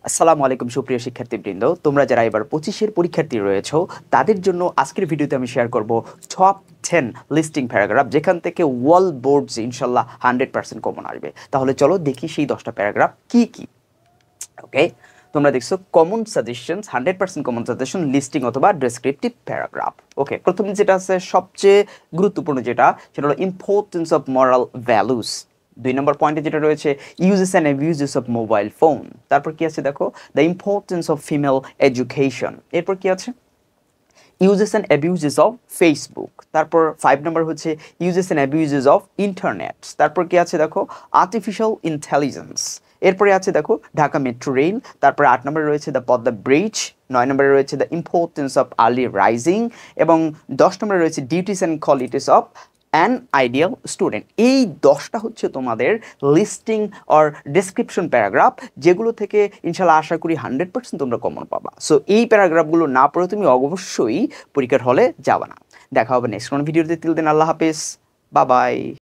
আসসালামু আলাইকুম সুপ্রিয় শিক্ষার্থীবৃন্দ, তোমরা যারা এবার 25 এর পরীক্ষার্থী রয়েছো তাদের জন্য আজকের ভিডিওতে আমি শেয়ার করব টপ 10 লিস্টিং প্যারাগ্রাফ যেখান থেকে ওয়াল বোর্ডস ইনশাল্লাহ 100% কমন আসবে। তাহলে চলো দেখি সেই 10টা প্যারাগ্রাফ কি কি। ওকে, তোমরা দেখছো common suggestions, 100% common suggestion, listing অথবা ডেসক্রিপটিভ প্যারাগ্রাফ। ওকে, প্রথম যেটা আছে সবচেয়ে গুরুত্বপূর্ণ যেটা, সেটা হলো ইম্পর্টেন্স অফ মরাল ভ্যালুস। 2 নম্বর পয়েন্টে যেটা রয়েছে uses and abuses of mobile phone. তারপর কি আছে দেখো, the importance of female education. এরপর কি আছে, uses and abuses of Facebook. তারপর 5 নম্বর হচ্ছে uses and abuses of internet. তারপর কি আছে দেখো, আর্টিফিশিয়াল ইন্টেলিজেন্স। এরপরে আছে দেখো ঢাকা মেট্রো রেল। তারপরে 8 নম্বরে রয়েছে দ্য পদ্মা ব্রিজ। 9 নম্বরে রয়েছে the importance of early rising. এবং 10 নম্বরে রয়েছে duties and qualities of an ideal student. এই 10টা হচ্ছে তোমাদের লিস্টিং অর ডেসক্রিপশন প্যারাগ্রাফ, যেগুলো থেকে ইনশাল্লাহ আশা করি 100% তোমরা কমন পাবা। সো এই প্যারাগ্রাফগুলো না পড়ে তুমি অবশ্যই পরীক্ষার হলে যাবা না। দেখা হবে নেক্সট কোনো ভিডিওতে। তিল দিন আল্লাহ হাফেজ, বাই বাই।